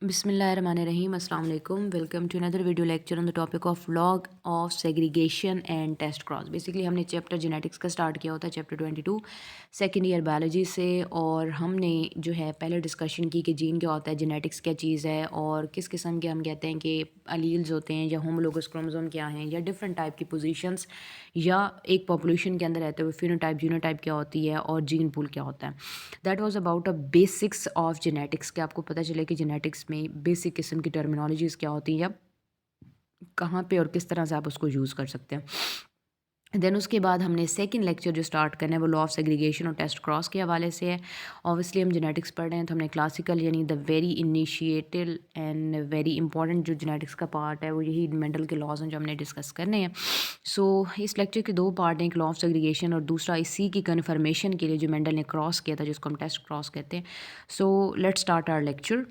बिस्मिल्लाहिर्रहमानिर्रहीम अस्सलाम वालेकुम welcome to another video lecture on the topic of law of segregation and test cross. Basically हमने chapter genetics का start किया होता है चैप्टर 22 सेकेंड ईयर बायोलॉजी से, और हमने जो है पहले डिस्कशन की कि जीन क्या होता है, जेनेटिक्स क्या चीज़ है, और किस किस्म के हम कहते हैं कि अलील्स होते हैं या होमोलोगस क्रोमोसोम क्या हैं, या डिफरेंट टाइप की पोजीशंस, या एक पॉपुलेशन के अंदर रहते हुए फिनोटाइप जीनोटाइप क्या होती है, और जीन पूल क्या होता है। That was about a basics of genetics, कि आपको पता चले कि जेनेटिक्स में बेसिक किस्म की टर्मिनोलॉजीज़ क्या होती हैं, या कहाँ पे और किस तरह से आप उसको यूज़ कर सकते हैं। देन उसके बाद हमने सेकंड लेक्चर जो स्टार्ट करना है वो लॉ ऑफ सेग्रीगेशन और टेस्ट क्रॉस के हवाले से है। ऑब्वियसली हम जेनेटिक्स पढ़ रहे हैं तो हमने क्लासिकल यानी the very initial and very important जो जेनेटिक्स का पार्ट है वो यही मेंडल के लॉज हैं जो हमने डिस्कस करने हैं। सो इस लेक्चर के दो पार्ट हैं, एक लॉ ऑफ सेग्रीगेशन और दूसरा इसी की कन्फर्मेशन के लिए जो मेंडल ने क्रॉस किया था जिसको हम टेस्ट क्रॉस कहते हैं। So let's start our lecture.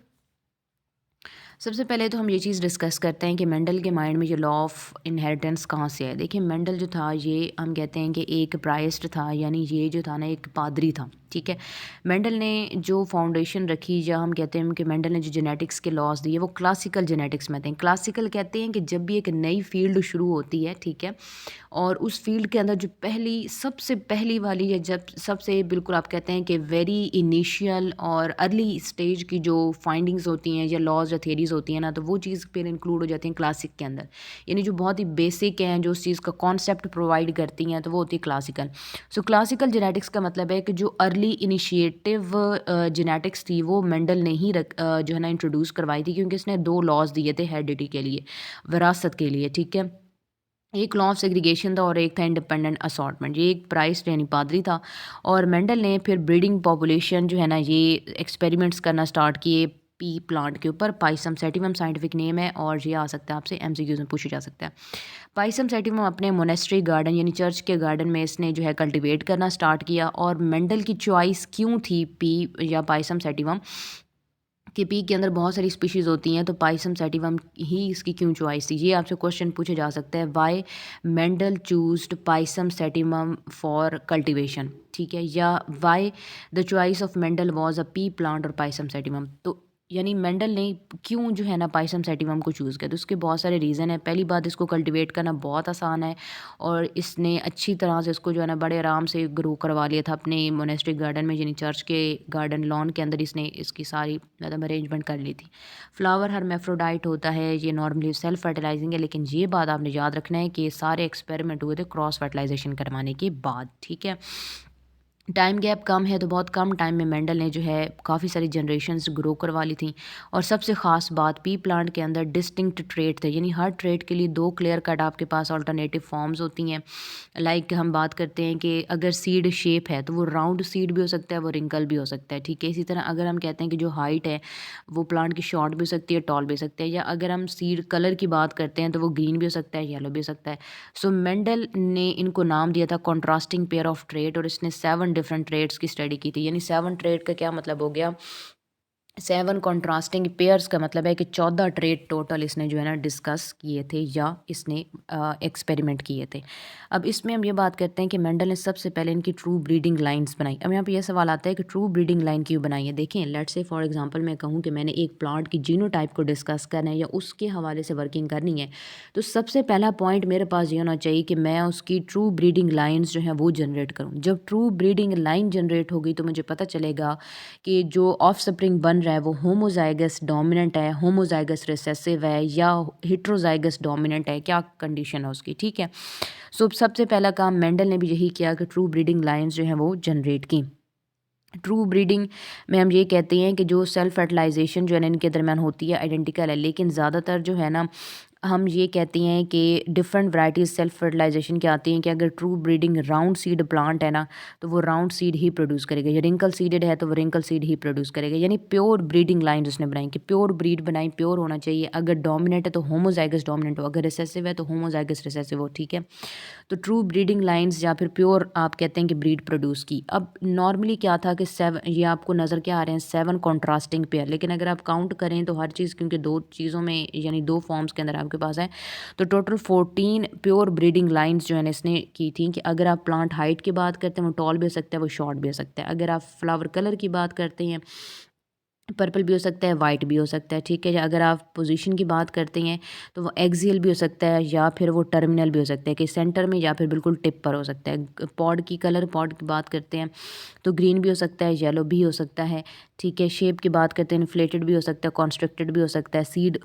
सबसे पहले तो हम ये चीज़ डिस्कस करते हैं कि मेंडल के माइंड में ये लॉ ऑफ इनहेरिटेंस कहाँ से है। देखिए मेंडल जो था ये हम कहते हैं कि एक प्राइस्ट था, यानी ये जो था ना एक पादरी था, ठीक है। मेंडल ने जो फाउंडेशन रखी, या हम कहते हैं कि मेंडल ने जो जेनेटिक्स के लॉज दिए वो क्लासिकल जेनेटिक्स में थे। क्लासिकल कहते हैं कि जब भी एक नई फील्ड शुरू होती है, ठीक है, और उस फील्ड के अंदर जो पहली सबसे पहली वाली, या जब सबसे बिल्कुल आप कहते हैं कि वेरी इनिशियल और अर्ली स्टेज की जो फाइंडिंग्स होती हैं या लॉज या थेरीज होती हैं ना, तो वो चीज़ फिर इंक्लूड हो जाती हैं क्लासिक के अंदर, यानी जो बहुत ही बेसिक हैं, जो उस चीज़ का कॉन्सेप्ट प्रोवाइड करती हैं, तो वो होती है क्लासिकल। सो क्लासिकल जेनेटिक्स का मतलब है कि जो अर्ली इनिशिएटिव जेनेटिक्स थी वो मेंडल ने ही जो है ना इंट्रोड्यूस करवाई थी, क्योंकि इसने दो लॉज दिए थे हेरिडिटी के लिए, विरासत के लिए, ठीक है। एक लॉ ऑफ सेग्रीगेशन था और एक था इंडिपेंडेंट असॉर्टमेंट। ये एक प्राइस यानी पादरी था, और मेंडल ने फिर ब्रीडिंग पॉपुलेशन जो है ना ये एक्सपेरिमेंट्स करना स्टार्ट किए पी प्लांट के ऊपर। पाइसम सेटिवम साइंटिफिक नेम है, और ये आ सकता है आपसे एमसीक्यूज में पूछा जा सकता है। पाइसम सेटिवम अपने मोनेस्ट्री गार्डन यानी चर्च के गार्डन में इसने जो है कल्टीवेट करना स्टार्ट किया। और मेंडल की चॉइस क्यों थी पी या पाइसम सेटिवम, कि पी के अंदर बहुत सारी स्पीशीज़ होती हैं, तो पाइसम सैटिवम ही इसकी क्यों चॉइस थी, ये आपसे क्वेश्चन पूछा जा सकता है। Why Mendel choosed pisum sativum for cultivation, ठीक है, या why the choice of Mendel was a pea plant और पाइसम सैटिवम। तो यानी मेंडल ने क्यों जो है ना पाइसम सैटिवम को चूज़ किया, तो उसके बहुत सारे रीज़न है। पहली बात, इसको कल्टीवेट करना बहुत आसान है, और इसने अच्छी तरह से इसको जो है ना बड़े आराम से ग्रो करवा लिया था अपने मोनेस्ट्रिक गार्डन में, यानी चर्च के गार्डन लॉन के अंदर इसने इसकी सारी मतलब अरेंजमेंट कर ली थी। फ्लावर हर्मेफ्रोडाइट होता है, ये नॉर्मली सेल्फ फर्टिलाइजिंग है, लेकिन ये बात आपने याद रखना है कि ये सारे एक्सपेरिमेंट हुए थे क्रॉस फर्टिलाइजेशन करवाने के बाद, ठीक है। टाइम गैप कम है, तो बहुत कम टाइम में मेंडल ने जो है काफ़ी सारी जनरेशन्स ग्रो करवा ली थी। और सबसे ख़ास बात, पी प्लांट के अंदर डिस्टिंक्ट ट्रेट थे, यानी हर ट्रेट के लिए दो क्लियर कट आपके पास अल्टरनेटिव फॉर्म्स होती हैं। लाइक हम बात करते हैं कि अगर सीड शेप है तो वो राउंड सीड भी हो सकता है, वो रिंकल भी हो सकता है, ठीक है। इसी तरह अगर हम कहते हैं कि जो हाइट है वो प्लांट की शॉर्ट भी हो सकती है, टॉल भी हो सकता है, या अगर हम सीड कलर की बात करते हैं तो वो ग्रीन भी हो सकता है, येलो भी हो सकता है। सो मेंडल ने इनको नाम दिया था कॉन्ट्रास्टिंग पेयर ऑफ ट्रेट, और इसने 7 डिफरेंट ट्रेट्स की स्टडी की थी। यानी 7 ट्रेट का क्या मतलब हो गया, 7 कॉन्ट्रास्टिंग पेयर्स का मतलब है कि 14 ट्रेट टोटल इसने जो है ना डिस्कस किए थे, या इसने एक्सपेरिमेंट किए थे। अब इसमें हम ये बात करते हैं कि मेंडल ने सबसे पहले इनकी ट्रू ब्रीडिंग लाइंस बनाई। अब यहाँ पे ये सवाल आता है कि ट्रू ब्रीडिंग लाइन क्यों बनाई है। देखें, लेट्स से फॉर एग्जांपल मैं कहूँ कि मैंने एक प्लांट की जीनोटाइप को डिस्कस करना है या उसके हवाले से वर्किंग करनी है, तो सबसे पहला पॉइंट मेरे पास ये होना चाहिए कि मैं उसकी ट्रू ब्रीडिंग लाइन्स जो हैं वो जनरेट करूँ। जब ट्रू ब्रीडिंग लाइन जनरेट होगी तो मुझे पता चलेगा कि जो ऑफ स्प्रिंग बन रहा है वो होमोजाइगस डोमिनेंट है, होमोजाइगस रिसेसिव है, या हेट्रोजाइगस डोमिनेंट है, क्या कंडीशन है उसकी, ठीक है। सो सबसे पहला काम मेंडल ने भी यही किया कि ट्रू ब्रीडिंग लाइन्स जो हैं वो जनरेट की। ट्रू ब्रीडिंग में हम ये कहते हैं कि जो सेल्फ फर्टिलाइजेशन जो है ना इनके दरमियान होती है आइडेंटिकल है, लेकिन ज़्यादातर जो है ना हम ये कहते हैं कि डिफरेंट वैराइटीज़ सेल्फ फर्टिलाइजेशन की आती हैं, कि अगर true breeding round seed plant है ना तो वो राउंड सीड ही प्रोड्यूस करेगा, या रिंकल सीडेड है तो वो रिंकल सीड ही प्रोड्यूस करेगा। यानी प्योर ब्रीडिंग लाइन उसने बनाई कि प्योर ब्रीड बनाई, प्योर होना चाहिए। अगर डोमिनेंट है तो होमोजाइगस डोमिनेंट हो, अगर रिसेसिव है तो होमोजाइगस रिसेसिव हो, ठीक है। तो ट्रू ब्रीडिंग लाइंस या फिर प्योर आप कहते हैं कि ब्रीड प्रोड्यूस की। अब नॉर्मली क्या था कि 7, ये आपको नज़र क्या आ रहे हैं, 7 कॉन्ट्रास्टिंग पेयर, लेकिन अगर आप काउंट करें तो हर चीज़ क्योंकि दो चीज़ों में यानी दो फॉर्म्स के अंदर आपके पास है, तो टोटल 14 प्योर ब्रीडिंग लाइंस जो है ना इसने की थी। कि अगर आप प्लांट हाइट की बात करते हैं वो टॉल भी हो सकता है, वो शॉर्ट भी हो सकता है। अगर आप फ्लावर कलर की बात करते हैं पर्पल भी हो सकता है, वाइट भी हो सकता है, ठीक है। अगर आप पोजीशन की बात करते हैं तो वो एक्सियल भी हो सकता है या फिर वो टर्मिनल भी हो सकता है कि सेंटर में या फिर बिल्कुल टिप पर हो सकता है। पॉड की बात करते हैं तो ग्रीन भी हो सकता है, येलो भी हो सकता है, ठीक है। शेप की बात करते हैं, इन्फ्लेटेड भी हो सकता है, कॉन्स्ट्रक्टेड भी हो सकता है, सीड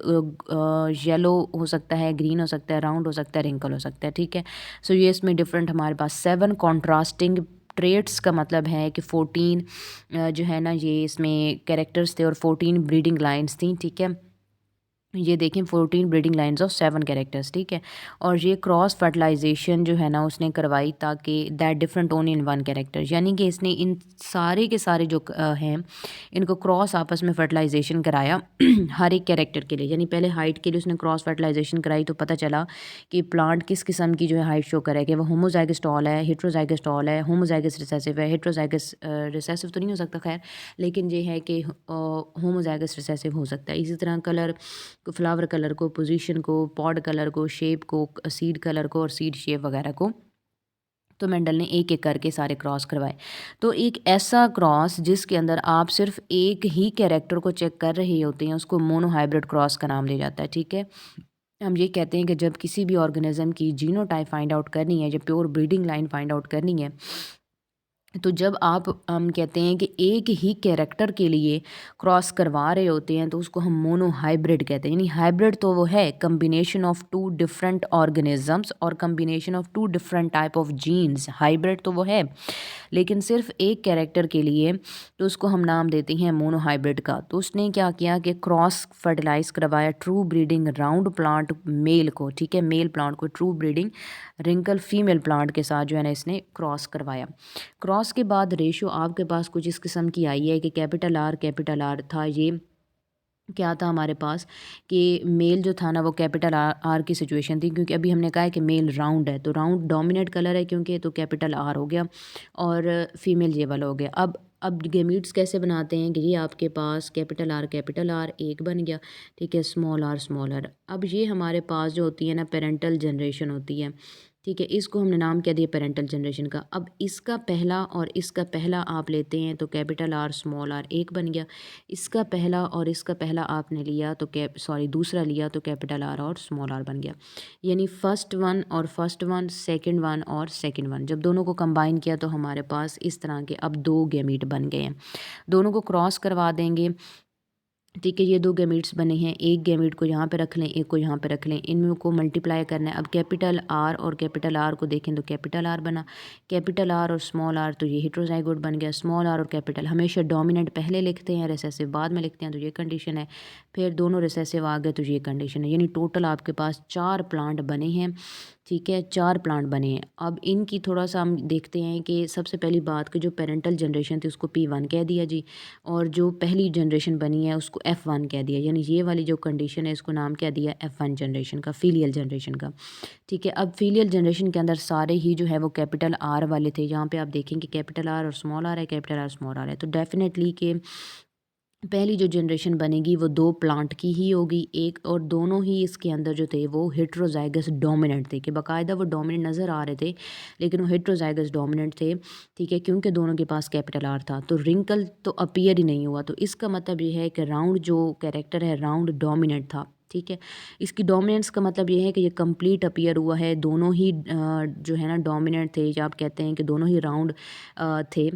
येलो हो सकता है, ग्रीन हो सकता है, राउंड हो सकता है, रिंकल हो सकता है, ठीक है। सो ये इसमें डिफरेंट हमारे पास 7 कॉन्ट्रास्टिंग ट्रेट्स का मतलब है कि 14 जो है ना ये इसमें कैरेक्टर्स थे और 14 ब्रीडिंग लाइन्स थी, ठीक है। ये देखें 14 ब्रीडिंग लाइन्स ऑफ 7 कैरेक्टर्स, ठीक है। और ये क्रॉस फर्टिलाइजेशन जो है ना उसने करवाई ताकि that different only in one character, यानी कि इसने इन सारे के सारे जो हैं इनको क्रॉस आपस में फर्टिलाइजेशन कराया हर एक कैरेक्टर के लिए। यानी पहले हाइट के लिए उसने क्रॉस फर्टिलाइजेशन कराई तो पता चला कि प्लांट किस किस्म की जो है हाइट शो करेगा, वो होमोजाइगस टॉल है, हेट्रोजाइगस टॉल है, होमोजाइगस रिसेसिव है। हेट्रोजाइगस रिसेसिव तो नहीं हो सकता खैर, लेकिन ये है कि होमोजाइगस रिसेसिव हो सकता है। इसी तरह कलर को, फ्लावर कलर को, पोजीशन को, पॉड कलर को, शेप को, सीड कलर को और सीड शेप वगैरह को, तो मेंडल ने एक एक करके सारे क्रॉस करवाए। तो एक ऐसा क्रॉस जिसके अंदर आप सिर्फ एक ही कैरेक्टर को चेक कर रहे होते हैं उसको मोनोहाइब्रिड क्रॉस का नाम दिया जाता है, ठीक है। हम ये कहते हैं कि जब किसी भी ऑर्गेनिज्म की जीनोटाइप फाइंड आउट करनी है, जब pure breeding line find out करनी है, तो जब आप हम कहते हैं कि एक ही कैरेक्टर के लिए क्रॉस करवा रहे होते हैं तो उसको हम मोनो हाइब्रिड कहते हैं। यानी हाइब्रिड तो वो है combination of two different organisms और combination of two different type of genes, hybrid तो वो है, लेकिन सिर्फ एक कैरेक्टर के लिए तो उसको हम नाम देते हैं मोनो हाइब्रिड का। तो उसने क्या किया कि क्रॉस फर्टिलाइज करवाया true breeding round plant male को, ठीक है, मेल प्लांट को true breeding wrinkle female plant के साथ जो है ना इसने क्रॉस करवाया। क्रॉस के बाद रेशो आपके पास कुछ इस किस्म की आई है कि कैपिटल आर था। ये क्या था हमारे पास कि मेल जो था ना वो कैपिटल आर आर की सिचुएशन थी, क्योंकि अभी हमने कहा है कि मेल राउंड है तो राउंड डोमिनेट कलर है क्योंकि, तो कैपिटल आर हो गया और फीमेल ये वाला हो गया। अब गेमीट्स कैसे बनाते हैं कि ये आपके पास कैपिटल आर एक बन गया, ठीक है, स्मॉल आर। अब ये हमारे पास जो होती है ना पेरेंटल जनरेशन होती है, ठीक है, इसको हमने नाम क्या दिया पेरेंटल जनरेशन का। अब इसका पहला और इसका पहला आप लेते हैं तो कैपिटल आर स्मॉल आर एक बन गया। इसका पहला और इसका पहला आपने लिया तो दूसरा लिया तो कैपिटल आर और स्मॉल आर बन गया। यानी फर्स्ट वन, सेकंड वन और सेकंड वन, जब दोनों को कंबाइन किया तो हमारे पास इस तरह के अब 2 गैमीट बन गए हैं। दोनों को क्रॉस करवा देंगे, ठीक है। ये 2 गैमीट्स बने हैं, एक गैमीट को यहाँ पे रख लें, एक को यहाँ पे रख लें, इनमें को मल्टीप्लाई करना है। अब कैपिटल आर और कैपिटल आर को देखें तो कैपिटल आर बना, कैपिटल आर और स्मॉल आर तो ये हेट्रोजाइगोट बन गया। स्मॉल आर और कैपिटल हमेशा डोमिनेंट पहले लिखते हैं, रिसेसिव बाद में लिखते हैं, तो ये कंडीशन है। फिर दोनों रिसेसिव आ गए तो ये कंडीशन है। यानी टोटल आपके पास 4 प्लांट बने हैं, ठीक है, 4 प्लांट बने हैं। अब इनकी थोड़ा सा हम देखते हैं कि सबसे पहली बात कि जो पेरेंटल जनरेशन थी उसको P1 कह दिया जी, और जो पहली जनरेशन बनी है उसको F1 कह दिया। यानी ये वाली जो कंडीशन है इसको नाम क्या दिया, F1 जनरेशन का, फीलियल जनरेशन का, ठीक है। अब फीलियल जनरेशन के अंदर सारे ही जो है वो कैपिटल आर वाले थे। यहाँ पे आप देखेंगे कैपिटल आर और स्मॉल आर है, कैपिटल आर स्मॉल आर है, तो डेफिनेटली कि पहली जो जनरेशन बनेगी वो 2 प्लांट की ही होगी एक, और दोनों ही इसके अंदर जो थे वो हेट्रोजाइगस डोमिनेंट थे, कि बाकायदा वो डोमिनेंट नज़र आ रहे थे लेकिन वो हेट्रोजाइगस डोमिनेंट थे, ठीक है, क्योंकि दोनों के पास कैपिटल आर था। तो रिंकल तो अपीयर ही नहीं हुआ, तो इसका मतलब ये है कि राउंड जो कैरेक्टर है राउंड डोमिनेंट था, ठीक है। इसकी डोमिनेंस का मतलब ये है कि ये कंप्लीट अपीयर हुआ है, दोनों ही जो है ना डोमिनेंट थे, या आप कहते हैं कि दोनों ही राउंड थे।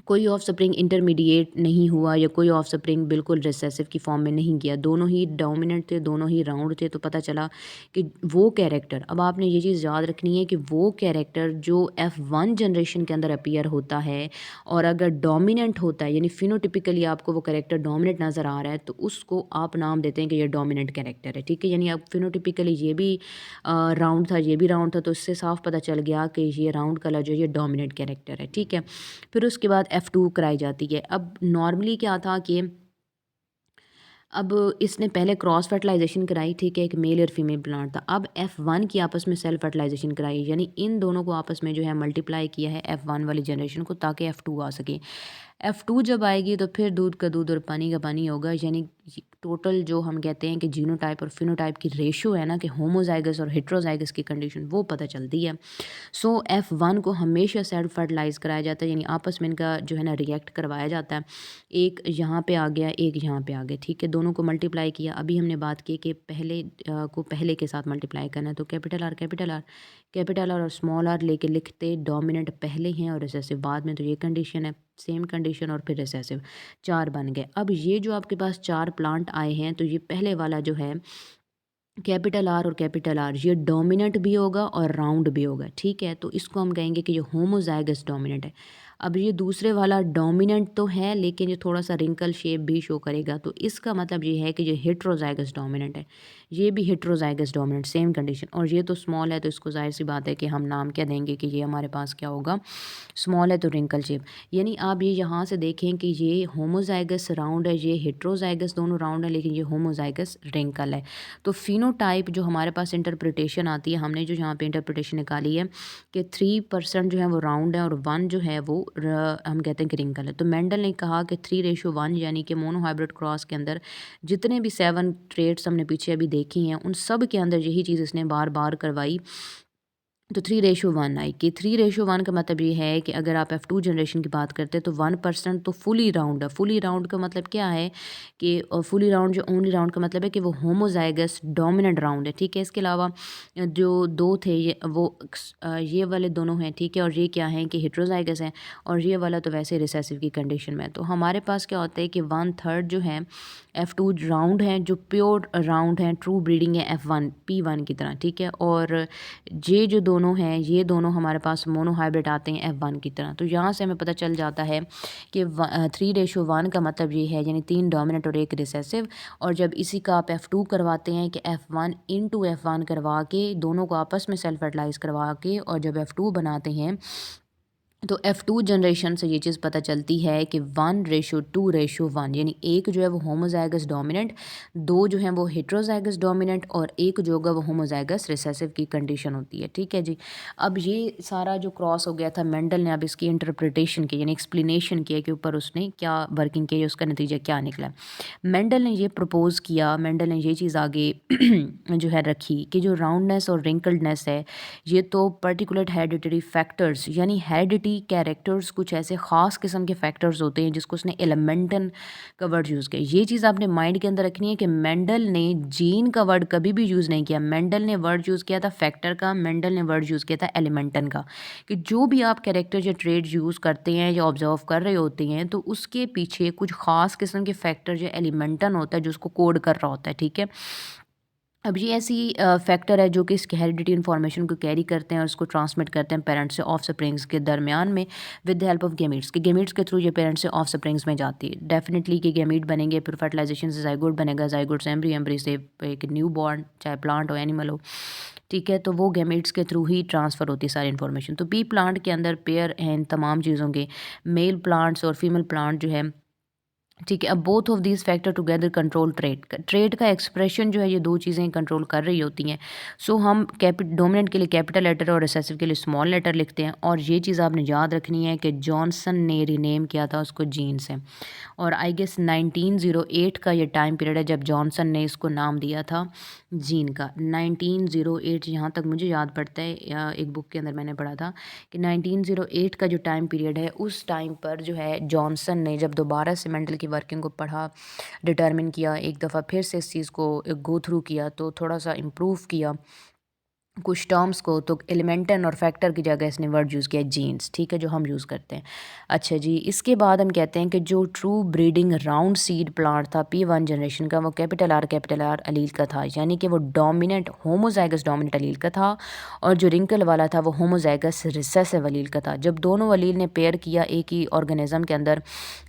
कोई ऑफ स्प्रिंग इंटरमीडिएट नहीं हुआ या कोई ऑफ स्प्रिंग बिल्कुल रिसेसिव की फॉर्म में नहीं गया, दोनों ही डोमिनेंट थे, दोनों ही राउंड थे। तो पता चला कि वो कैरेक्टर, अब आपने ये चीज़ याद रखनी है कि वो कैरेक्टर जो F1 जनरेशन के अंदर अपीयर होता है और अगर डोमिनेंट होता है, यानी फिनोटिपिकली आपको वो कैरेक्टर डोमिनेंट नज़र आ रहा है, तो उसको आप नाम देते हैं कि ये डोमिनेंट कैरेक्टर है, ठीक है। यानी अब फिनोटिपिकली ये भी राउंड था, ये भी राउंड था, तो इससे साफ पता चल गया कि ये राउंड कलर जो ये डोमिनेंट कैरेक्टर है, ठीक है। फिर उसके बाद F2 कराई जाती है। अब नॉर्मली क्या था कि अब इसने पहले क्रॉस फर्टिलाइजेशन कराई, ठीक है, एक मेल और फीमेल प्लांट था। अब F1 की आपस में सेल्फ फर्टिलाइजेशन कराई, यानी इन दोनों को आपस में जो है मल्टीप्लाई किया है F1 वाली जनरेशन को, ताकि F2 आ सके। F2 जब आएगी तो फिर दूध का दूध और पानी का पानी होगा, यानी टोटल जो हम कहते हैं कि जीनोटाइप और फिनोटाइप की रेशो है ना, कि होमोजाइगस और हेट्रोजाइगस की कंडीशन, वो पता चलती है। सो F1 को हमेशा सेल्फ फर्टिलाइज़ कराया जाता है, यानी आपस में इनका जो है ना रिएक्ट करवाया जाता है। एक यहाँ पे आ गया, एक यहाँ पे आ गया, ठीक है, दोनों को मल्टीप्लाई किया। अभी हमने बात की कि पहले को पहले के साथ मल्टीप्लाई करना है, तो capital R capital R capital R और स्मॉल आर लेके लिखते डोमिनेंट पहले हैं और रिसेसिव बाद में। तो ये कंडीशन है, सेम कंडीशन और फिर रिसेसिव, 4 बन गए। अब ये जो आपके पास 4 प्लांट आए हैं, तो ये पहले वाला जो है कैपिटल आर और कैपिटल आर, ये डोमिनेंट भी होगा और राउंड भी होगा, ठीक है। तो इसको हम कहेंगे कि ये होमोजाइगस डोमिनेंट है। अब ये दूसरे वाला डोमिनेंट तो है, लेकिन ये थोड़ा सा रिंकल शेप भी शो करेगा, तो इसका मतलब ये है कि ये हेट्रोजाइगस डोमिनेंट है। ये भी हेट्रोजाइगस डोमिनेंट, सेम कंडीशन। और ये तो स्मॉल है, तो इसको जाहिर सी बात है कि हम नाम क्या देंगे कि ये हमारे पास क्या होगा, स्मॉल है तो रिंकल शेप। यानी आप ये यहाँ से देखें कि ये होमोजाइगस राउंड है, ये हेट्रोजाइगस दोनों राउंड है, लेकिन ये होमोजाइगस रिंकल है। तो फिनोटाइप जो हमारे पास इंटरप्रिटेशन आती है, हमने जो यहाँ पे इंटरप्रिटेशन निकाली है कि 3% जो है वो राउंड है और 1 जो है वो हम कहते हैं कि रिंकल है। तो मेंडल ने कहा कि 3:1, यानी कि मोनोहाइब्रिड क्रॉस के अंदर जितने भी 7 ट्रेड्स हमने पीछे अभी देखी हैं, उन सब के अंदर यही चीज़ इसने बार बार करवाई। तो 3:1 आई कि 3:1 का मतलब ये है कि अगर आप F2 जनरेशन की बात करते हैं तो 1% तो फुली राउंड है। फुली राउंड का मतलब क्या है कि फुली राउंड, जो ओनली राउंड का मतलब है कि वो होमोजाइगस डोमिनेंट राउंड है, ठीक है। इसके अलावा जो दो थे ये ये वाले दोनों हैं, ठीक है, और ये क्या है कि हेट्रोजाइगस हैं, और ये वाला तो वैसे रिसेसिव की कंडीशन में है। तो हमारे पास क्या होता है कि 1/3 जो है F2 राउंड है, जो प्योर राउंड है, ट्रू ब्रीडिंग है F1 P1 की तरह, ठीक है। और ये जो दोनों हैं, ये दोनों हमारे पास मोनोहाइब्रिड आते हैं F1 की तरह। तो यहाँ से हमें पता चल जाता है कि 3:1 का मतलब ये है, यानी 3 डोमिनेंट और 1 रिसेसिव। और जब इसी का आप F2 करवाते हैं कि F1 इंटू F1 करवा के दोनों को आपस में सेल्फ फर्टिलाइज करवा के, और जब F2 बनाते हैं, तो F2 जनरेशन से ये चीज़ पता चलती है कि 1:2:1, यानी एक जो है वो होमोजाइगस डोमिनेंट, 2 जो हैं वो हेट्रोजाइगस डोमिनेंट, और एक जो होगा वो होमोजाइगस रिसेसिव की कंडीशन होती है, ठीक है जी। अब ये सारा जो क्रॉस हो गया था, मेंडल ने अब इसकी इंटरप्रिटेशन की, यानी एक्सप्लेनेशन किया कि ऊपर उसने क्या वर्किंग की, उसका नतीजा क्या निकला। मेंडल ने ये प्रपोज किया, मेंडल ने ये चीज़ आगे जो है रखी कि जो राउंडनेस और रिंकल्डनेस है, ये तो पर्टिकुलर हेरिडिटरी फैक्टर्स, यानी हेरिडिटी कैरेक्टर्स, कुछ ऐसे ख़ास किस्म के फैक्टर्स होते हैं जिसको उसने एलिमेंटन का वर्ड यूज़ किया। ये चीज़ आपने माइंड के अंदर रखनी है कि मेंडल ने जीन का वर्ड कभी भी यूज़ नहीं किया। मेंडल ने वर्ड यूज़ किया था फैक्टर का, मेंडल ने वर्ड यूज़ किया था एलिमेंटन का। कि जो भी आप कैरेक्टर या ट्रेड यूज़ करते हैं या ऑब्जर्व कर रहे होते हैं, तो उसके पीछे कुछ ख़ास किस्म के फैक्टर या एलिमेंटन होता है जो उसको कोड कर रहा होता है, ठीक है। अब ये ऐसी फैक्टर है जो कि इसकी हेरिडिटी इन्फॉर्मेशन को कैरी करते हैं और उसको ट्रांसमिट करते हैं पेरेंट्स से ऑफ स्प्रिंग्स के दरमियान में, with the help of gametes. के गेमीट्स के थ्रू ये पेरेंट्स से ऑफ स्प्रिंग्स में जाती है। डेफिनेटली कि गेमीट बनेंगे, फिर फर्टिलाइजेशन से जाइगोट बनेगा, जाइगोट से एम्ब्री, एम्ब्री से एक न्यू बॉर्न, चाहे प्लांट हो एनिमल हो, ठीक है। तो वो गेमीट्स के थ्रू ही ट्रांसफ़र होती है सारी इन्फॉर्मेशन। तो बी प्लांट के अंदर पेयर हैं इन तमाम चीज़ों के, मेल प्लांट्स और फीमेल प्लांट जो है, ठीक है। अब both of these factor together control trade का एक्सप्रेशन जो है, ये दो चीज़ें कंट्रोल कर रही होती हैं। सो हम डोमिनेंट के लिए कैपिटल लेटर और रिसेसिव के लिए स्मॉल लेटर लिखते हैं। और ये चीज़ आपने याद रखनी है कि जॉनसन ने रीनेम किया था उसको जीन से, और आई गेस 1908 का ये टाइम पीरियड है जब जॉनसन ने इसको नाम दिया था जीन का। 1908, यहाँ तक मुझे याद पड़ता है, या एक बुक के अंदर मैंने पढ़ा था कि 1908 का जो टाइम पीरियड है, उस टाइम पर जो है जॉनसन ने जब दोबारा से मेंडल की वर्किंग को पढ़ा, डिटर्मिन किया, एक दफ़ा फिर से इस चीज़ को गो थ्रू किया, तो थोड़ा सा इम्प्रूव किया कुछ टर्म्स को, तो एलिमेंटन और फैक्टर की जगह इसने वर्ड यूज़ किया जीन्स, ठीक है, जो हम यूज़ करते हैं। अच्छा जी, इसके बाद हम कहते हैं कि जो true breeding round seed plant था P1 जनरेशन का, वो कैपिटल आर अलील का था, यानी कि वो डोमिनेंट होमोजाइगस डोमिनेंट अलील का था। और जो रिंकल वाला था वो होमोजाइगस रिसेसिव अलील का था। जब दोनों अलील ने पेयर किया एक ही ऑर्गेनिज्म के अंदर,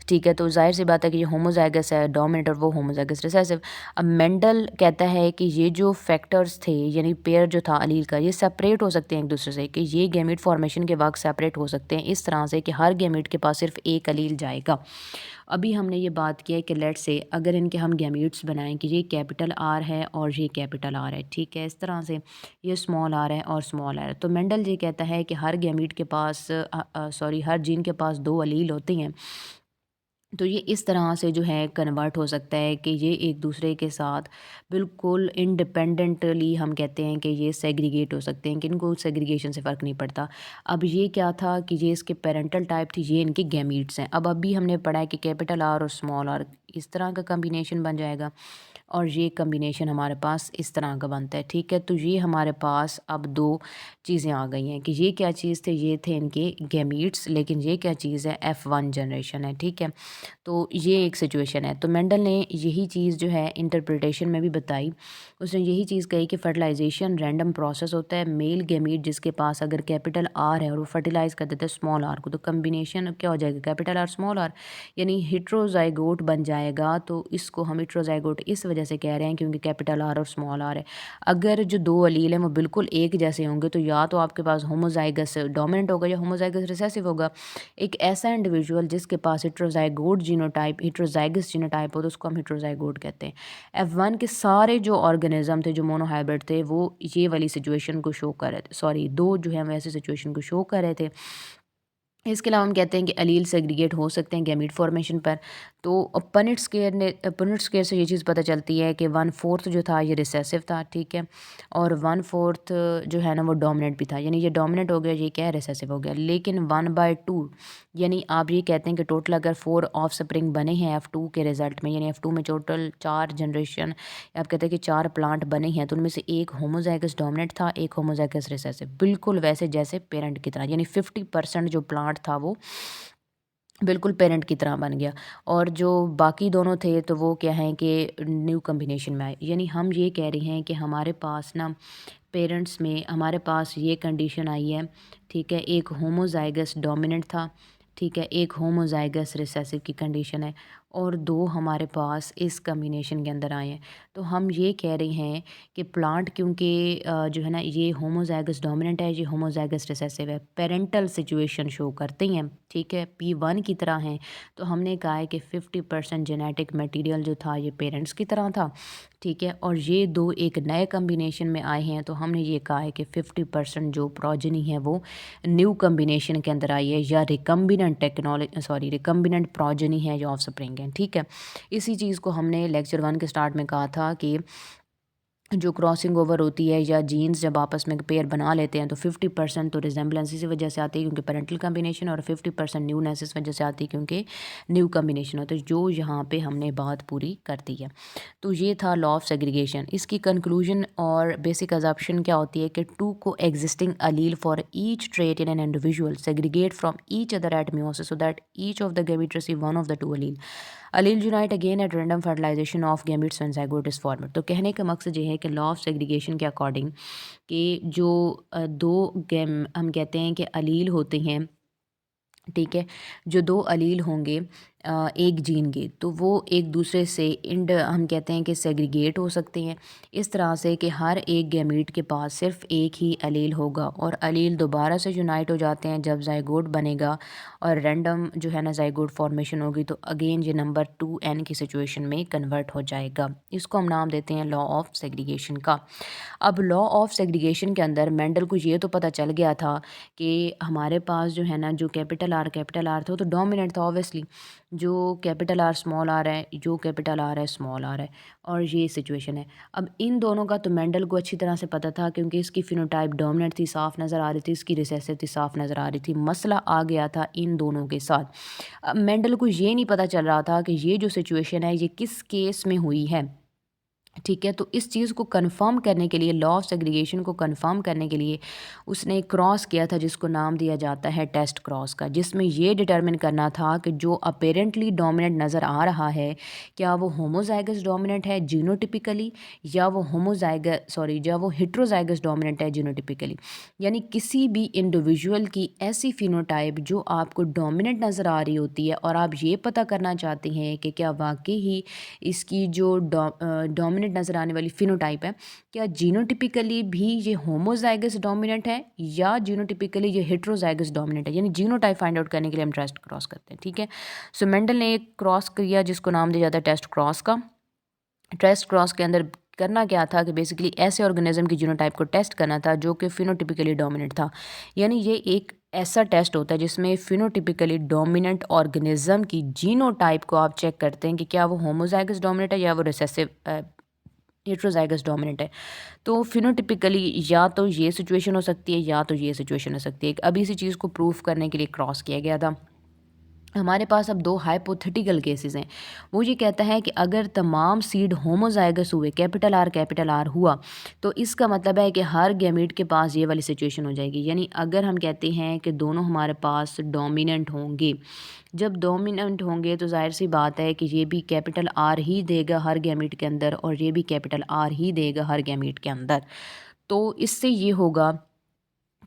ठीक है, तो जाहिर सी बात है कि ये होमोजाइगस है डोमिनेंट और वो होमोजाइगस रिसेसिव। अब मेंडल कहता है कि ये जो फैक्टर्स थे, यानी पेयर जो था अलील का, ये सेपरेट हो सकते हैं एक दूसरे से, कि ये गैमीट फॉर्मेशन के वक्त सेपरेट हो सकते हैं इस तरह से कि हर गैमीट के पास सिर्फ एक अलील जाएगा। अभी हमने ये बात की है कि लेट से अगर इनके हम गैमीट्स बनाएं कि ये कैपिटल आर है और ये कैपिटल आर है, ठीक है, इस तरह से ये स्मॉल आर है और स्मॉल आर है। तो मेंडल ये कहता है कि हर गैमीट के पास हर जीन के पास 2 अलील होते हैं, तो ये इस तरह से जो है कन्वर्ट हो सकता है कि ये एक दूसरे के साथ बिल्कुल इंडिपेंडेंटली हम कहते हैं कि ये सेग्रीगेट हो सकते हैं, कि इनको सेग्रीगेशन से फ़र्क नहीं पड़ता। अब ये क्या था कि ये इसके पेरेंटल टाइप थी, ये इनके गैमीट्स हैं। अब अभी हमने पढ़ा है कि कैपिटल आर और स्मॉल आर इस तरह का कम्बिनेशन बन जाएगा और ये कम्बिनेशन हमारे पास इस तरह का बनता है, ठीक है। तो ये हमारे पास अब दो चीज़ें आ गई हैं कि ये क्या चीज़ थे, ये थे इनके गैमीट्स, लेकिन ये क्या चीज़ है, F1 जनरेशन है, ठीक है। तो ये एक सिचुएशन है। तो मेंडल ने यही चीज़ जो है इंटरप्रिटेशन में भी बताई। उसने यही चीज़ कही कि फर्टिलाइजेशन रैंडम प्रोसेस होता है। मेल गैमीट जिसके पास अगर कैपिटल आर है और वो फर्टिलाइज कर देता है स्मॉल आर को, तो कम्बिनेशन क्या हो जाएगा, कैपिटल आर स्मॉल आर, यानी हेट्रोजाइगोट बन जाएगा। तो इसको हम हेट्रोजाइगोट इस वजह से कह रहे हैं क्योंकि कैपिटल आर और स्मॉल आर है। अगर जो दो अलील हैं वो बिल्कुल एक जैसे होंगे तो या तो आपके पास होमोजाइगस डोमिनेंट होगा या होमोजाइगस रिसेसिव होगा। एक ऐसा इंडिविजुअल जिसके पास हेट्रोजाइगोट जीनोटाइप हेट्रोजाइगस जीनोटाइप हो तो उसको हम हेट्रोजाइगोट कहते हैं। F1 के सारे जो ऑर्गेनिज्म थे जो मोनोहाइब्रिड थे वो ये वाली सिचुएशन को शो कर रहे थे, सॉरी दो जो है वैसे सिचुएशन को शो कर रहे थे। इसके अलावा हम कहते हैं कि अलील सेग्रीगेट हो सकते हैं गैमीट फॉर्मेशन पर। तो पुनेट स्केयर से ये चीज़ पता चलती है कि 1/4 जो था ये रिसेसिव था, ठीक है, और 1/4 जो है ना वो डोमिनेंट भी था, यानी ये डोमिनेंट हो गया, ये क्या है, रिसेसिव हो गया। लेकिन 1/2 यानी आप ये कहते हैं कि टोटल अगर 4 ऑफ स्प्रिंग बने हैं F2 के रिजल्ट में, यानी F2 में टोटल 4 जनरेशन, आप कहते हैं कि 4 प्लांट बने हैं, तो उनमें से एक होमोजाइगस डोमिनेंट था, एक होमोजाइगस रिसेसिव, बिल्कुल वैसे जैसे पेरेंट की तरह, यानी 50% जो प्लांट था वो बिल्कुल पेरेंट की तरह बन गया। और जो बाकी दोनों थे तो वो क्या है कि न्यू कॉम्बिनेशन में आए। यानी हम ये कह रहे हैं कि हमारे पास ना पेरेंट्स में हमारे पास ये कंडीशन आई है, ठीक है, एक होमोजाइगस डोमिनेंट था, ठीक है, एक होमोजाइगस रिसेसिव की कंडीशन है, और दो हमारे पास इस कम्बिनेशन के अंदर आए हैं। तो हम ये कह रहे हैं कि प्लांट क्योंकि जो है ना ये होमोजाइगस डोमिनेंट है, ये होमोजाइगस रिसेसिव है, पेरेंटल सिचुएशन शो करते हैं, ठीक है, P1 की तरह हैं। तो हमने कहा है कि 50% जेनेटिक मटेरियल जो था ये पेरेंट्स की तरह था, ठीक है, और ये दो एक नए कम्बिनेशन में आए हैं। तो हमने ये कहा है कि 50% जो प्रोजनी है वो न्यू कम्बिनेशन के अंदर आई है, या रिकम्बिनेंट रिकम्बिनेंट प्रोजनी है जो ऑफ स्प्रिंग है, ठीक है। इसी चीज़ को हमने लेक्चर 1 के स्टार्ट में कहा था कि जो क्रॉसिंग ओवर होती है या जीन्स जब आपस में पेयर बना लेते हैं तो 50% तो रिजेंबलेंस इसी वजह से आती है क्योंकि पेरेंटल कम्बिनेशन, और 50% न्यूनेस इस वजह से आती है क्योंकि न्यू कम्बिनेशन होता है, जो यहाँ पे हमने बात पूरी कर दी है। तो ये था लॉ ऑफ सेग्रीगेशन। इसकी कंक्लूजन और बेसिक अजम्पशन क्या होती है कि two coexisting allele for each trait in an individual segregate from each other at meiosis so that each of the gamete receive one of the two allele. Allele unite again at random fertilization of gametes when zygote is formed. तो कहने का मकसद ये है कि law of segregation के according कि जो दो गेम हम कहते हैं कि अलील होते हैं, ठीक है, जो दो अलील होंगे एक जीन के, तो वो एक दूसरे से हम कहते हैं कि सेग्रीगेट हो सकते हैं इस तरह से कि हर एक गैमीट के पास सिर्फ एक ही अलील होगा, और अलील दोबारा से यूनाइट हो जाते हैं जब जाइगोट बनेगा और रैंडम जो है ना जाइगोट फॉर्मेशन होगी, तो अगेन ये नंबर 2n की सिचुएशन में कन्वर्ट हो जाएगा। इसको हम नाम देते हैं लॉ ऑफ सेग्रीगेशन का। अब लॉ ऑफ सेग्रीगेशन के अंदर मेंडल को ये तो पता चल गया था कि हमारे पास जो है ना जो कैपिटल आर था वो तो डोमिनेंट था ऑब्वियसली, जो कैपिटल आर स्मॉल आर है, जो कैपिटल आर है स्मॉल आर है, और ये सिचुएशन है। अब इन दोनों का तो मेंडल को अच्छी तरह से पता था क्योंकि इसकी फिनोटाइप डोमिनेंट थी, साफ नज़र आ रही थी, इसकी रिसेसिव थी, साफ नज़र आ रही थी। मसला आ गया था इन दोनों के साथ। अब मेंडल को ये नहीं पता चल रहा था कि ये जो सिचुएशन है ये किस केस में हुई है, ठीक है। तो इस चीज़ को कंफर्म करने के लिए, लॉ ऑफ सेग्रीगेशन को कंफर्म करने के लिए उसने क्रॉस किया था जिसको नाम दिया जाता है टेस्ट क्रॉस का, जिसमें ये डिटरमिन करना था कि जो अपेरेंटली डोमिनेंट नज़र आ रहा है क्या वो होमोजाइगस डोमिनेंट है जीनोटिपिकली, या वो या वो हेट्रोजाइगस डोमिनेंट है जीनोटिपिकली। यानी किसी भी इंडिविजुअल की ऐसी फिनोटाइप जो आपको डोमिनेंट नज़र आ रही होती है और आप ये पता करना चाहते हैं कि क्या वाकई ही इसकी जो डोमिनेंट नज़र आने वाली फिनोटाइप है क्या जीनोटिपिकली भी ये होमोजाइगस डोमिनेंट है या जीनोटिपिकली ये हेट्रोजाइगस डोमिनेंट है, यानी जीनोटाइप फाइंड आउट करने के लिए हम टेस्ट क्रॉस करते हैं, ठीक है। सो मेंडल ने एक क्रॉस किया जिसको नाम दिया जाता है टेस्ट क्रॉस का। टेस्ट क्रॉस के अंदर करना क्या था कि बेसिकली ऐसे ऑर्गेनिज्म की जीनोटाइप को टेस्ट करना था जो कि फिनोटिपिकली डोमिनेंट था, यानी ये एक ऐसा टेस्ट होता है जिसमें फिनोटिपिकली डोमिनेंट ऑर्गेनिज्म की जीनोटाइप को आप चेक करते हैं कि क्या वो होमोजाइगस डोमिनेंट है या वो रिसेसिव हेट्रोजाइगस डोमिनेंट है। तो फिनोटिपिकली या तो ये सिचुएशन हो सकती है या तो ये सिचुएशन हो सकती है। अभी इसी चीज़ को प्रूव करने के लिए क्रॉस किया गया था। हमारे पास अब दो हाइपोथेटिकल केसेस हैं। वो ये कहता है कि अगर तमाम सीड होमोजाइगस हुए, कैपिटल आर हुआ, तो इसका मतलब है कि हर गैमीट के पास ये वाली सिचुएशन हो जाएगी। यानी अगर हम कहते हैं कि दोनों हमारे पास डोमिनेंट होंगे, जब डोमिनेंट होंगे तो जाहिर सी बात है कि ये भी कैपिटल आर ही देगा हर गैमीट के अंदर और ये भी कैपिटल आर ही देगा हर गैमीट के अंदर। तो इससे ये होगा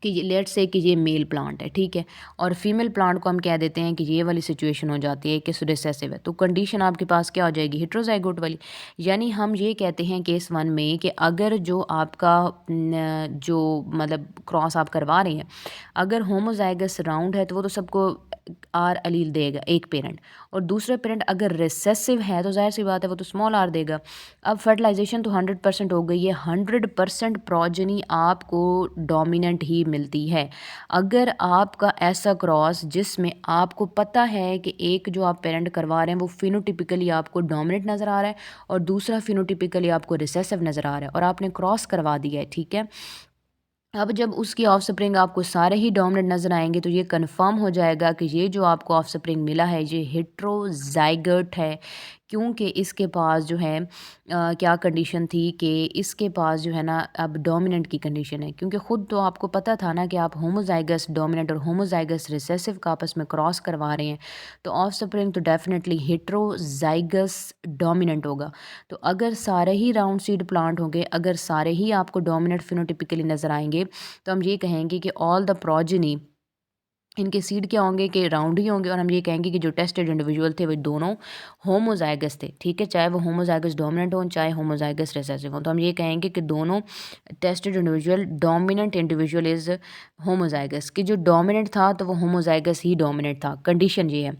कि ये लेट्स से कि ये मेल प्लांट है, ठीक है, और फीमेल प्लांट को हम कह देते हैं कि ये वाली सिचुएशन हो जाती है कि रिसेसिव है। तो कंडीशन आपके पास क्या हो जाएगी? हेट्रोजाइगोट वाली। यानी हम ये कहते हैं केस 1 में कि अगर जो आपका जो मतलब क्रॉस आप करवा रहे हैं, अगर होमोजाइगस राउंड है तो वो तो सबको आर अलील देगा एक पेरेंट, और दूसरा पेरेंट अगर रिसेसिव है तो जाहिर सी बात है वो तो स्मॉल आर देगा। अब फर्टिलाइजेशन तो 100% हो गई है, 100% प्रोजनी आपको डोमिनेंट ही मिलती है। अगर आपका ऐसा क्रॉस जिसमें आपको पता है कि एक जो आप पेरेंट करवा रहे हैं वो फिनोटिपिकली आपको डोमिनेंट नज़र आ रहा है और दूसरा फिनोटिपिकली आपको रिसेसिव नज़र आ रहा है और आपने क्रॉस करवा दिया है, ठीक है। अब जब उसकी ऑफस्प्रिंग आपको सारे ही डोमिनेंट नज़र आएंगे तो ये कंफर्म हो जाएगा कि ये जो आपको ऑफस्प्रिंग मिला है ये हेट्रोजाइगोट है, क्योंकि इसके पास जो है क्या कंडीशन थी कि इसके पास जो है ना अब डोमिनेंट की कंडीशन है, क्योंकि ख़ुद तो आपको पता था ना कि आप होमोजाइगस डोमिनेंट और होमोजाइगस रिसेसिव का आपस में क्रॉस करवा रहे हैं, तो ऑफस्प्रिंग तो डेफिनेटली हेट्रोजाइगस डोमिनेंट होगा। तो अगर सारे ही राउंड सीड प्लांट होंगे, अगर सारे ही आपको डोमिनेंट फिनोटिपिकली नज़र आएंगे, तो हम ये कहेंगे कि ऑल द प्रोजेनी, इनके सीड क्या होंगे कि राउंड ही होंगे, और हम ये कहेंगे कि जो टेस्टेड इंडिविजुअल थे वो दोनों होमोजाइगस थे, ठीक है, चाहे वो होमोजाइगस डोमिनेंट हों चाहे होमोजाइगस रिसेसिव हों। तो हम ये कहेंगे कि दोनों tested individual, dominant individual is homozygous, कि जो डोमिनेंट था तो वो होमोजाइगस ही डोमिनेंट था। कंडीशन ये है,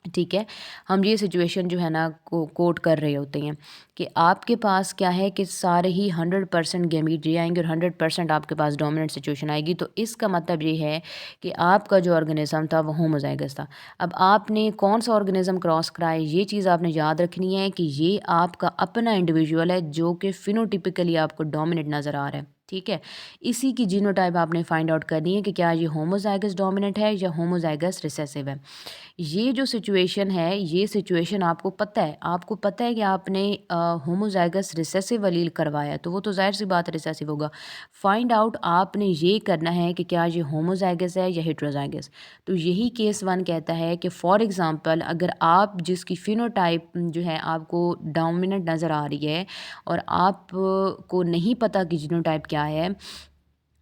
ठीक है। हम ये सिचुएशन जो है ना को कोट कर रहे होते हैं कि आपके पास क्या है कि सारे ही 100% गैमीट ये आएंगे और 100% आपके पास डोमिनेंट सिचुएशन आएगी। तो इसका मतलब ये है कि आपका जो ऑर्गेनिज्म था वो होमोजाइगस था। अब आपने कौन सा ऑर्गेनिज्म क्रॉस कराया, ये चीज़ आपने याद रखनी है कि ये आपका अपना इंडिविजुअल है जो कि फिनोटिपिकली आपको डोमिनेंट नज़र आ रहा है, ठीक है। इसी की जीनोटाइप आपने फाइंड आउट करनी है कि क्या ये होमोजाइगस डोमिनेंट है या होमोजाइगस रिसेसिव है। ये जो सिचुएशन है, ये सिचुएशन आपको पता है, आपको पता है कि आपने होमोजाइगस रिसेसिव अलील करवाया, तो वो तो ज़ाहिर सी बात रिसेसिव होगा। फाइंड आउट आपने ये करना है कि क्या ये होमोजाइगस है या हेट्रोजाइगस। तो यही केस 1 कहता है कि फॉर एग्ज़ाम्पल अगर आप जिसकी फिनोटाइप जो है आपको डोमिनेंट नज़र आ रही है और आप को नहीं पता कि जीनोटाइप क्या है,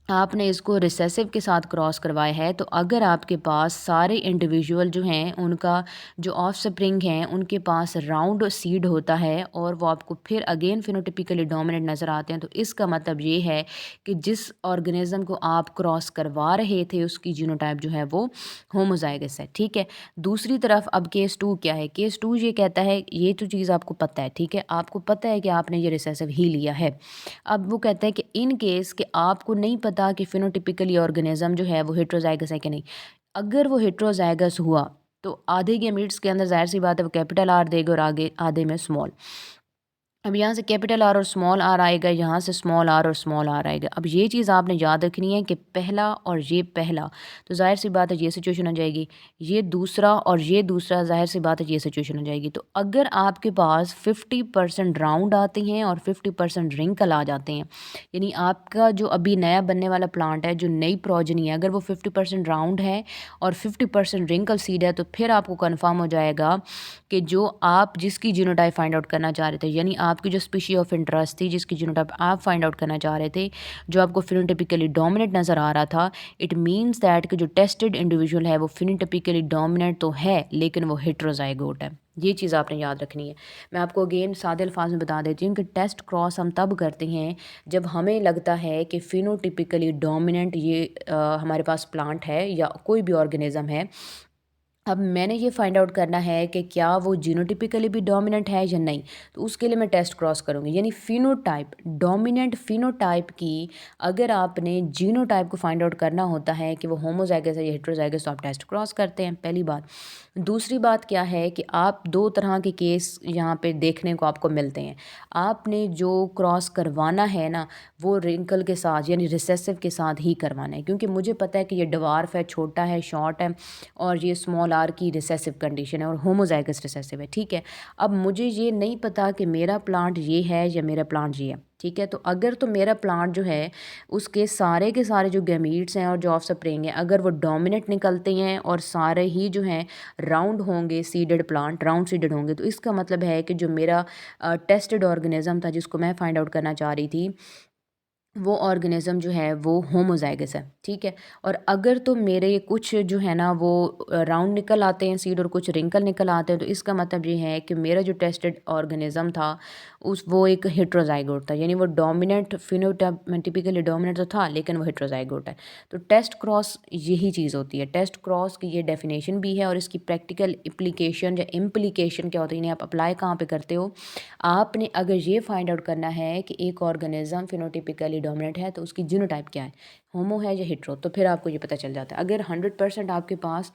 आपने इसको रिसेसिव के साथ क्रॉस करवाया है, तो अगर आपके पास सारे इंडिविजुअल जो हैं उनका जो ऑफस्प्रिंग हैं उनके पास राउंड सीड होता है और वो आपको फिर अगेन फिनोटिपिकली डोमिनेंट नज़र आते हैं, तो इसका मतलब ये है कि जिस ऑर्गेनिज्म को आप क्रॉस करवा रहे थे उसकी जीनोटाइप जो है वो होमोजाइगस है, ठीक है। दूसरी तरफ अब केस 2 क्या है? केस 2 ये कहता है, ये तो चीज़ आपको पता है, ठीक है, आपको पता है कि आपने ये रिसेसिव ही लिया है। अब वो कहते हैं कि इन केस कि आपको नहीं पता कि फिनोटिपिकली ऑर्गेनिज्म जो है वो हेट्रोजाइगस है कि नहीं। अगर वो हेट्रोजाइगस हुआ तो आधे गैमीट्स के अंदर ज़ाहिर सी बात है वो कैपिटल आर देगा और आगे आधे में स्मॉल। अब यहाँ से कैपिटल आर और स्मॉल आर आएगा, यहाँ से स्मॉल आर और स्मॉल आर आएगा। अब ये चीज़ आपने याद रखनी है कि पहला और ये पहला, तो ज़ाहिर सी बात है ये सिचुएशन हो जाएगी, ये दूसरा और ये दूसरा, ज़ाहिर सी बात है ये सिचुएशन हो जाएगी। तो अगर आपके पास 50% राउंड आते हैं और 50% रिंकल आ जाते हैं, यानी आपका जो अभी नया बनने वाला प्लांट है, जो नई प्रोजनी है, अगर वो 50% राउंड है और 50% रिंकल सीड है, तो फिर आपको कन्फर्म हो जाएगा कि जो आप जिसकी जीनोटाइप फाइंड आउट करना चाह रहे थे, यानी आपकी जो स्पीशी ऑफ इंटरेस्ट थी जिसकी जीनोटाइप आप फाइंड आउट करना चाह रहे थे, जो आपको फिनोटिपिकली डोमिनेंट नज़र आ रहा था, इट मीन्स दैट कि जो टेस्टेड इंडिविजुअल है वो फिनोटिपिकली डोमिनेंट तो है लेकिन वो हेट्रोजाइगोट है। ये चीज़ आपने याद रखनी है। मैं आपको अगेन सादे अल्फाज में बता देती हूँ कि टेस्ट क्रॉस हम तब करते हैं जब हमें लगता है कि फिनोटिपिकली डोमिनेंट ये हमारे पास प्लांट है या कोई भी ऑर्गेनिज्म है, अब मैंने ये फाइंड आउट करना है कि क्या वो जीनोटिपिकली भी डोमिनेंट है या नहीं, तो उसके लिए मैं टेस्ट क्रॉस करूँगी, यानी फिनोटाइप, डोमिनेंट फिनोटाइप की अगर आपने जीनोटाइप को फाइंड आउट करना होता है कि वो होमोजाइगस है या हेट्रोजाइगस, तो आप टेस्ट क्रॉस करते हैं, पहली बात। दूसरी बात क्या है कि आप दो तरह के केस यहाँ पे देखने को आपको मिलते हैं। आपने जो क्रॉस करवाना है ना, वो रिंकल के साथ यानी रिसेसिव के साथ ही करवाना है, क्योंकि मुझे पता है कि ये डवार्फ है, छोटा है, शॉर्ट है, और ये स्मॉल आर की रिसेसिव कंडीशन है और होमोजाइगस रिसेसिव है, ठीक है। अब मुझे ये नहीं पता कि मेरा प्लांट ये है या मेरा प्लांट ये है, ठीक है। तो अगर तो मेरा प्लांट जो है उसके सारे के सारे जो गैमीट्स हैं और जो ऑफ स्प्रिंग हैं, अगर वो डोमिनेंट निकलते हैं और सारे ही जो हैं राउंड होंगे, सीडेड प्लांट राउंड सीडेड होंगे, तो इसका मतलब है कि जो मेरा टेस्टेड ऑर्गेनिज्म था जिसको मैं फाइंड आउट करना चाह रही थी, वो ऑर्गेनिज्म जो है वो होमोजाइगस है, ठीक है। और अगर तो मेरे कुछ जो है ना वो राउंड निकल आते हैं सीड और कुछ रिंकल निकल आते हैं, तो इसका मतलब ये है कि मेरा जो टेस्टेड ऑर्गेनिज्म था उस वो एक हेट्रोजाइगोट था, यानी वो डोमिनेंट फिनोटाइप टिपिकली डोमिनेंट तो था लेकिन वो हेट्रोजाइगोट है। तो टेस्ट क्रॉस यही चीज़ होती है। टेस्ट क्रॉस की ये डेफिनेशन भी है और इसकी प्रैक्टिकल एप्लीकेशन या इम्प्लीकेशन क्या होती है, इन्हें आप अप्लाई कहाँ पे करते हो। आपने अगर ये फाइंड आउट करना है कि एक ऑर्गेनिज्म फिनोटिपिकली डोमिनेंट है तो उसकी जीनोटाइप क्या है, होमो है या हेट्रो, तो फिर आपको ये पता चल जाता है। अगर 100% आपके पास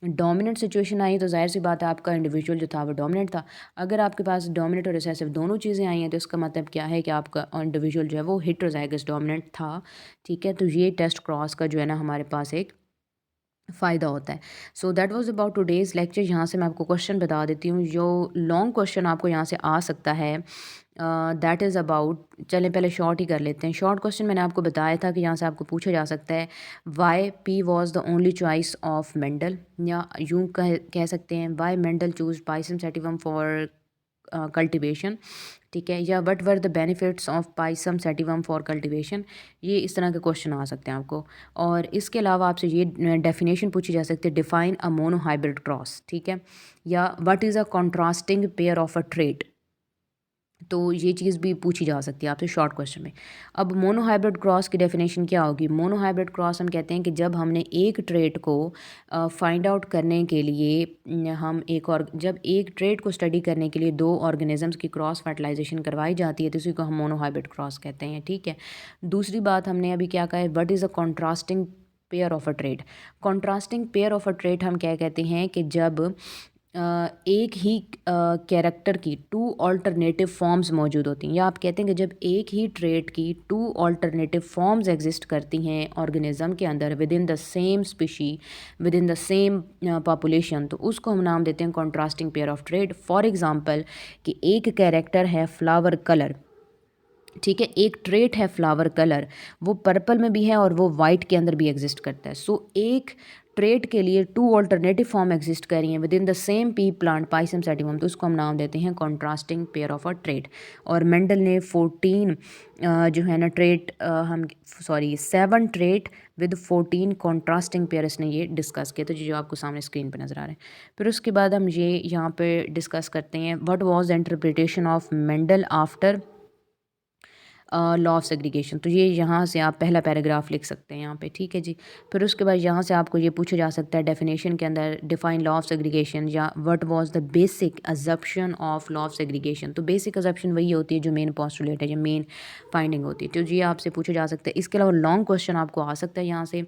डोमिनेंट सिचुएशन आई तो जाहिर सी बात है आपका इंडिविजुअल जो था वो डोमिनेंट था। अगर आपके पास डोमिनेंट और रिसेसिव दोनों चीज़ें आई हैं तो इसका मतलब क्या है कि आपका इंडिविजुअल जो है वो हेट्रोजाइगस डोमिनेंट था, ठीक है। तो ये टेस्ट क्रॉस का जो है ना हमारे पास एक फ़ायदा होता है। So that was about today's lecture. यहाँ से मैं आपको क्वेश्चन बता देती हूँ, जो लॉन्ग क्वेश्चन आपको यहाँ से आ सकता है दैट इज़ अबाउट, चलें पहले शॉर्ट ही कर लेते हैं। शॉर्ट क्वेश्चन मैंने आपको बताया था कि यहाँ से आपको पूछा जा सकता है why pea was the only choice of Mendel, या यूँ कह सकते हैं why Mendel choose pisum sativum for cultivation, ठीक है, या what were the benefits of pisum sativum for cultivation. ये इस तरह के क्वेश्चन आ सकते हैं आपको। और इसके अलावा आपसे ये डेफिनेशन पूछी जा सकती है, define a mono hybrid cross, ठीक है, या what is a contrasting pair of a trait. तो ये चीज़ भी पूछी जा सकती है आपसे शॉर्ट क्वेश्चन में। अब मोनो हाइब्रिड क्रॉस की डेफिनेशन क्या होगी। मोनो हाइब्रिड क्रॉस हम कहते हैं कि जब हमने एक ट्रेट को फाइंड आउट करने के लिए हम एक और जब एक ट्रेट को स्टडी करने के लिए दो ऑर्गेनिजम्स की क्रॉस फर्टिलाइजेशन करवाई जाती है तो इसी को हम मोनो हाइब्रिड क्रॉस कहते हैं, ठीक है। दूसरी बात हमने अभी क्या कहा है, what is a contrasting pair of a trait. Contrasting pair of a trait हम क्या कहते हैं कि जब एक ही कैरेक्टर की टू अल्टरनेटिव फॉर्म्स मौजूद होती हैं, या आप कहते हैं कि जब एक ही ट्रेट की टू अल्टरनेटिव फॉर्म्स एग्जिस्ट करती हैं ऑर्गेनिज्म के अंदर with in the same species, with in the same population, तो उसको हम नाम देते हैं contrasting pair of trait. For example कि एक कैरेक्टर है फ्लावर कलर, ठीक है, एक ट्रेट है फ्लावर कलर, वो पर्पल में भी है और वो वाइट के अंदर भी एग्जिस्ट करता है। सो एक ट्रेट के लिए टू ऑल्टरनेटिव फॉर्म एग्जिस्ट कर रही हैं with in the same P plant Pisum sativum, तो उसको हम नाम देते हैं contrasting pair of a trait. और मेंडल ने 14 जो है ना ट्रेट हम sorry 7 trait with 14 contrasting pairs ने ये डिस्कस किया, तो जो आपको सामने स्क्रीन पर नज़र आ रहे हैं। फिर उसके बाद हम ये यहाँ पे डिस्कस करते हैं what was the interpretation of Mendel after law of segregation. तो ये यहाँ से आप पहला पैराग्राफ लिख सकते हैं यहाँ पे, ठीक है जी। फिर उसके बाद यहाँ से आपको ये पूछा जा सकता है डेफिनेशन के अंदर डिफाइन लॉ ऑफ सेग्रीगेशन, या what was the basic assumption of law of segregation. तो बेसिक अजप्शन वही होती है जो मेन पोस्टुलेट है या मेन फाइंडिंग होती है, तो ये आपसे पूछा जा सकता है। इसके अलावा लॉन्ग क्वेश्चन आपको आ सकता है यहाँ से,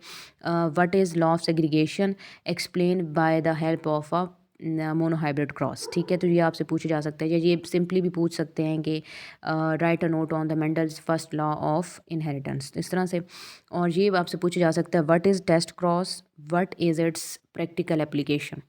what is law of segregation explain by the help of a mono hybrid cross, ठीक है। तो ये आपसे पूछा जा सकता है, या ये सिंपली भी पूछ सकते हैं कि right a note on the Mendel's first law of inheritance, इस तरह से। और ये आपसे पूछा जा सकता है what is test cross, what is its practical application.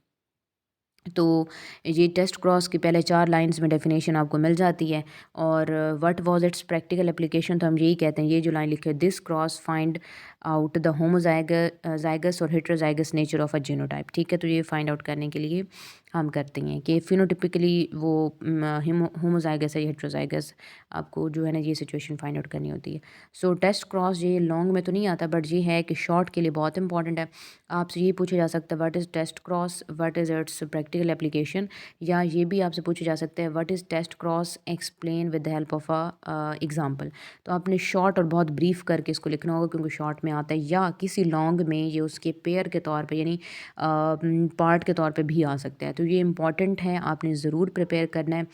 तो ये टेस्ट क्रॉस की पहले 4 लाइंस में डेफिनेशन आपको मिल जाती है। और what was its practical application, तो हम यही कहते हैं, ये जो लाइन लिखे, this cross find out the homozygous और heterozygous nature of a genotype, ठीक है। तो ये फाइंड आउट करने के लिए हम करते हैं कि फिनोटिपिकली वो होमोजाइगस है या हेट्रोजाइगस, आपको जो है ना ये सिचुएशन फाइंड आउट करनी होती है। सो टेस्ट क्रॉस ये लॉन्ग में तो नहीं आता, बट ये है कि शॉर्ट के लिए बहुत इंपॉर्टेंट है। आपसे ये पूछा जा सकता है what is test cross, what is its practical application, या ये भी आपसे पूछा जा सकता है what is test cross explain with the help of a example. तो आपने शॉर्ट और बहुत ब्रीफ करके इसको लिखना होगा, क्योंकि शॉर्ट में में आता है या किसी लॉन्ग में ये उसके पेयर के तौर पे यानी पार्ट के तौर पे भी आ सकता है। तो ये इम्पॉर्टेंट है, आपने ज़रूर प्रिपेयर करना है।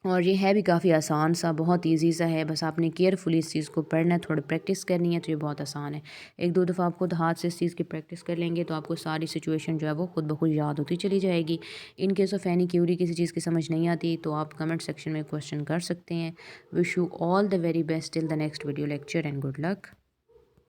और ये है भी काफ़ी आसान सा, बहुत ईजी सा है, बस आपने केयरफुली इस चीज़ को पढ़ना है, थोड़ी प्रैक्टिस करनी है, तो ये बहुत आसान है। एक दो दफ़ा आप खुद हाथ से इस चीज़ की प्रैक्टिस कर लेंगे तो आपको सारी सिचुएशन जो है वो खुद ब खुद याद होती चली जाएगी। In case of any Curie किसी चीज़ की समझ नहीं आती तो आप कमेंट सेक्शन में क्वेश्चन कर सकते हैं। Wish you all the very best till the next video lecture and good luck.